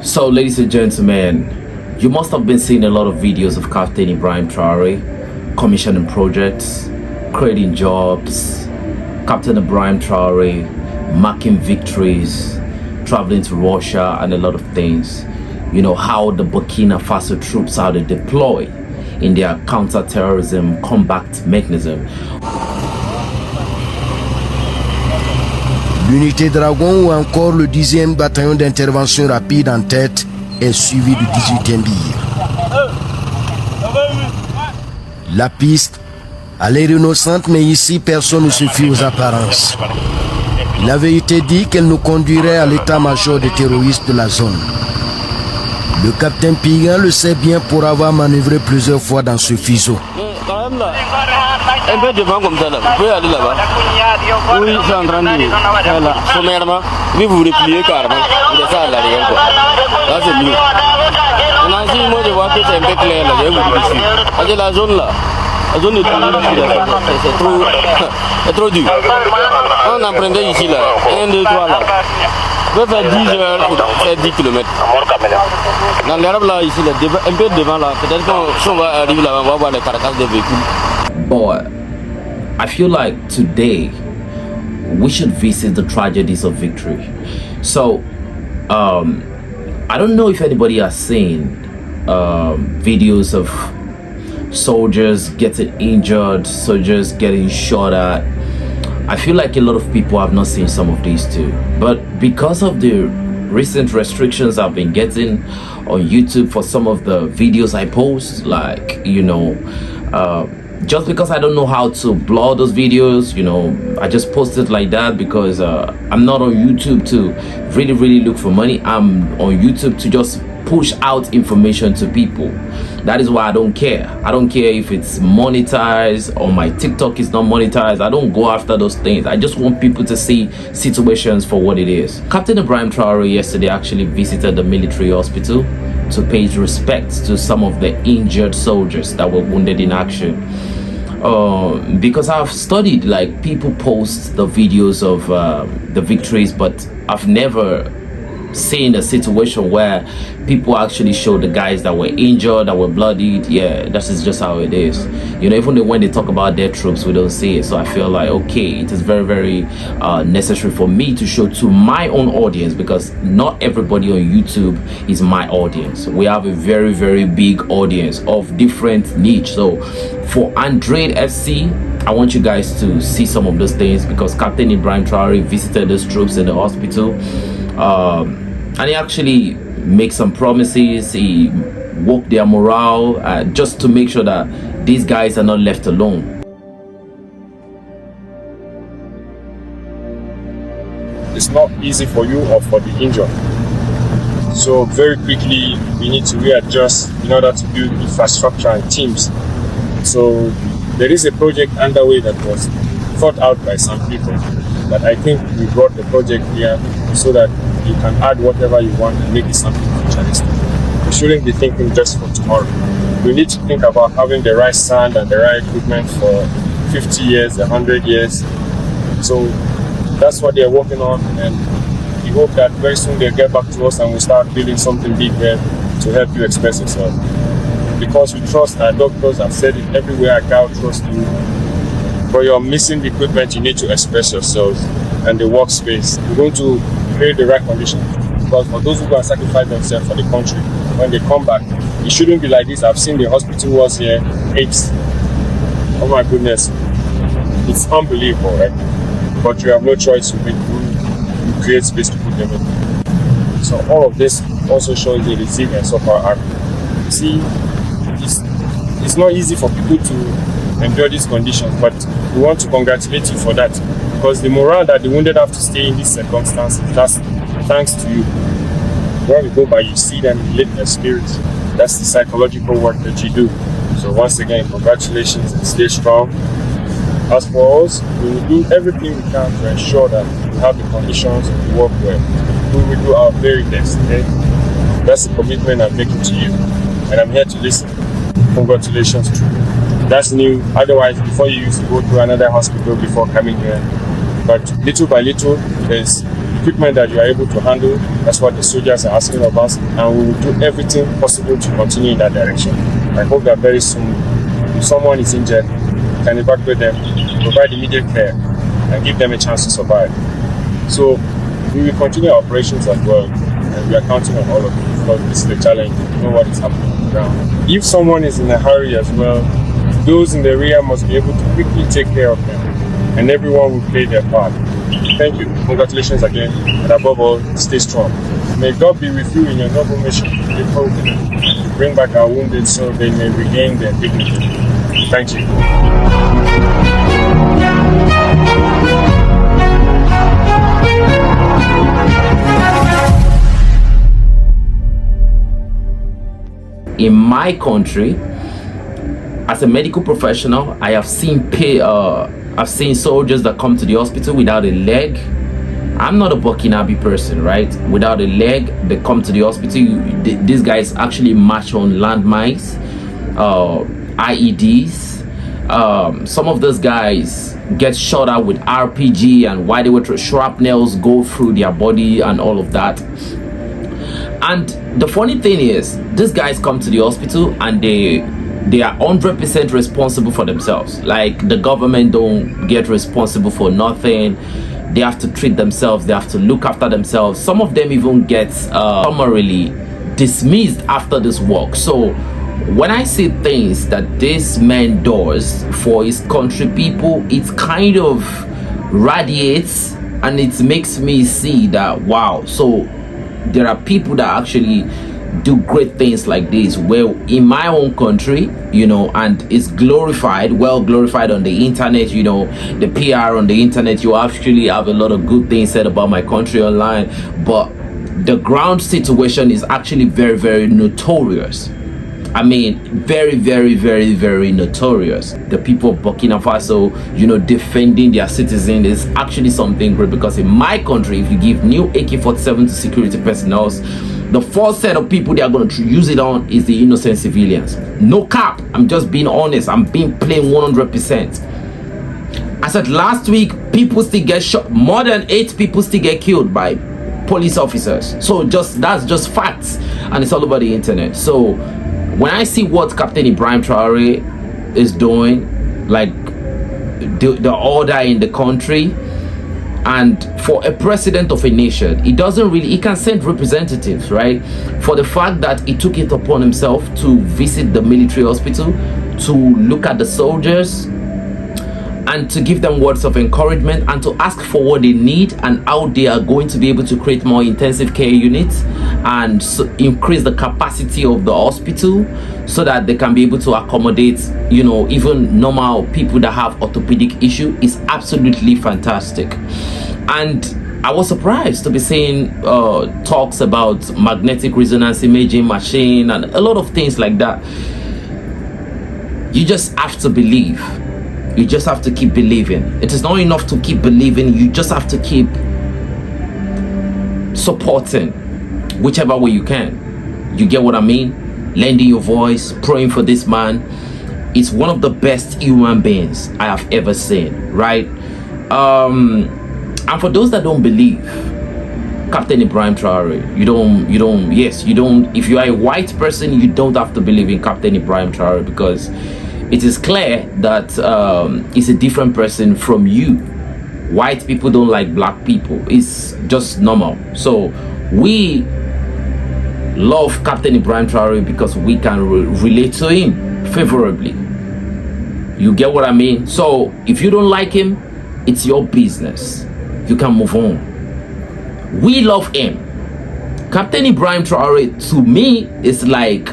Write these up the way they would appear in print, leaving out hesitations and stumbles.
So, ladies and gentlemen, you must have been seeing a lot of videos of Captain Ibrahim Traoré commissioning projects, creating jobs, Captain Ibrahim Traoré marking victories, traveling to Russia, and a lot of things. You know, how the Burkina Faso troops are deployed in their counter-terrorism combat mechanism. L'unité Dragon ou encore le 10e bataillon d'intervention rapide en tête est suivi du 18e BIR. La piste a l'air innocente, mais ici personne ne se fie aux apparences. Il avait été dit qu'elle nous conduirait à l'état-major des terroristes de la zone. Le capitaine Pigan le sait bien pour avoir manœuvré plusieurs fois dans ce fuseau. Un peu devant comme ça là, vous pouvez aller là-bas. Oui, c'est en train de là, sommairement, mais vous repliez carrément, vous laissez à l'arrière quoi. Là c'est mieux. Maintenant ici, moi je vois que c'est un peu clair là, je vous dis ici. Parce que la zone là, la zone de tout c'est trop dur. On empruntait ici là, 1, 2, 3 là. On peut faire 10 heures pour faire 10 km. Dans l'Europe là, ici, là, un peu devant là, peut-être qu'on va arriver là, on va voir les carcasses des véhicules. But I feel like today we should visit the tragedies of victory. So, I don't know if anybody has seen videos of soldiers getting injured, soldiers getting shot at. I feel like a lot of people have not seen some of these too. But because of the recent restrictions I've been getting on YouTube for some of the videos I post, like, you know, just because I don't know how to blur those videos, you know, I just post it like that because I'm not on YouTube to really look for money. I'm on YouTube to just push out information to people. That is why I don't care. I don't care if it's monetized or my TikTok is not monetized. I don't go after those things. I just want people to see situations for what it is. Captain Ibrahim Traoré yesterday actually visited the military hospital to pay his respects to some of the injured soldiers that were wounded in action. Because I've studied, like, people post the videos of the victories, but I've never seen a situation where people actually show the guys that were injured, that were bloodied. Yeah, that is just how it is. You know, even when they talk about their troops, we don't see it. So I feel like, okay, it is very necessary for me to show to my own audience, because not everybody on YouTube is my audience. We have a very big audience of different niche. So for Android FC, I want you guys to see some of those things, because Captain Ibrahim Traoré visited those troops in the hospital. And he actually made some promises. He woke their morale just to make sure that these guys are not left alone. It's not easy for you or for the injured. So very quickly, we need to readjust in order to build infrastructure and teams. So there is a project underway that was thought out by some people, but I think we brought the project here so that you can add whatever you want and make it something futuristic. We shouldn't be thinking just for tomorrow. We need to think about having the right sand and the right equipment for 50 years, 100 years. So that's what they're working on, and we hope that very soon they'll get back to us and we'll start building something big here to help you express yourself. Because we trust our doctors. I've said it everywhere, I can't trust you. But you're missing the equipment, you need to express yourselves and the workspace. We're going to create the right conditions, because for those who go and sacrifice themselves for the country, when they come back, it shouldn't be like this. I've seen the hospital was here, AIDS. Oh my goodness, it's unbelievable, right? But you have no choice. You create space to put them in. So all of this also shows the resilience of our army. See, it's not easy for people to endure these conditions, but we want to congratulate you for that, because the morale that the wounded have to stay in these circumstances, that's thanks to you. When we go by, you see them lift their spirits. That's the psychological work that you do. So once again, congratulations and stay strong. As for us, we will do everything we can to ensure that we have the conditions to work well. We will do our very best, okay? That's the commitment I'm making to you, and I'm here to listen. Congratulations to you. That's new. Otherwise, before you used to go to another hospital before coming here. But little by little, there's equipment that you are able to handle. That's what the soldiers are asking of us, and we will do everything possible to continue in that direction. I hope that very soon, if someone is injured, we can evacuate them, provide immediate care, and give them a chance to survive. So we will continue our operations as well, and we are counting on all of you because this is a challenge. You know what is happening on the ground. If someone is in a hurry as well, those in the rear must be able to quickly take care of them, and everyone will play their part. Thank you. Congratulations again, and above all, stay strong. May God be with you in your noble mission to bring back our wounded so they may regain their dignity. Thank you. In my country, as a medical professional, I have seen I've seen soldiers that come to the hospital without a leg. I'm not a Burkinabe person, right? Without a leg, they come to the hospital. These guys actually march on landmines, IEDs. Some of those guys get shot out with RPG, and while they were shrapnels go through their body and all of that. And the funny thing is, these guys come to the hospital and they are 100% responsible for themselves. Like, the government don't get responsible for nothing. They have to treat themselves, they have to look after themselves. Some of them even get summarily dismissed after this work. So when I see things that this man does for his country people, it kind of radiates, and it makes me see that, wow, so there are people that actually do great things like this, where in my own country, you know, and it's glorified, well glorified on the internet, you know, the PR on the internet. You actually have a lot of good things said about my country online, but the ground situation is actually very, very notorious. I mean, very, very, very, very notorious. The people of Burkina Faso, you know, defending their citizens is actually something great, because in my country, if you give new AK-47 to security personnel, the first set of people they are going to use it on is the innocent civilians. No cap. I'm just being honest. I'm being plain 100%. I said last week, people still get shot. More than 8 people still get killed by police officers. So that's just facts, and it's all over the internet. So when I see what Captain Ibrahim Traoré is doing, like the order in the country, and for a president of a nation, he can send representatives, right? For the fact that he took it upon himself to visit the military hospital, to look at the soldiers, and to give them words of encouragement, and to ask for what they need and how they are going to be able to create more intensive care units and increase the capacity of the hospital so that they can be able to accommodate, you know, even normal people that have orthopedic issue, is absolutely fantastic. And I was surprised to be seeing talks about magnetic resonance imaging machine and a lot of things like that. You just have to believe. You just have to keep believing. It is not enough to keep believing. You just have to keep supporting whichever way you can. You get what I mean? Lending your voice, praying for this man. It's one of the best human beings I have ever seen, right? And for those that don't believe Captain Ibrahim Traoré, if you are a white person, you don't have to believe in Captain Ibrahim Traoré, because it is clear that he's a different person from you. White people don't like black people. It's just normal. So we love Captain Ibrahim Traoré because we can relate to him favorably. You get what I mean? So if you don't like him, it's your business. You can move on. We love him. Captain Ibrahim Traoré, to me, is like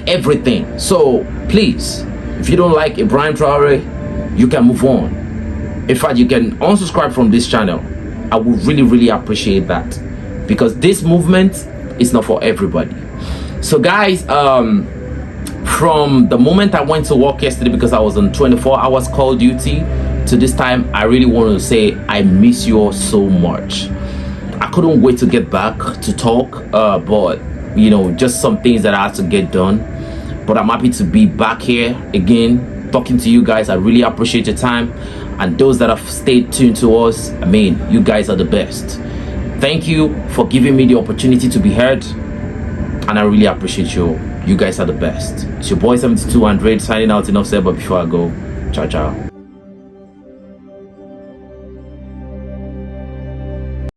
everything. So please, if you don't like Ibrahim Traoré, you can move on. In fact, you can unsubscribe from this channel. I would really, really appreciate that, because this movement is not for everybody. So guys, from the moment I went to work yesterday, because I was on 24 hours call duty, to this time, I really want to say I miss you all so much. I couldn't wait to get back to talk, but you know, just some things that I had to get done. But I'm happy to be back here again talking to you guys. I really appreciate your time. And those that have stayed tuned to us, I mean, you guys are the best. Thank you for giving me the opportunity to be heard, and I really appreciate you. You guys are the best. It's your boy 7200 signing out. Enough said, but before I go, ciao ciao.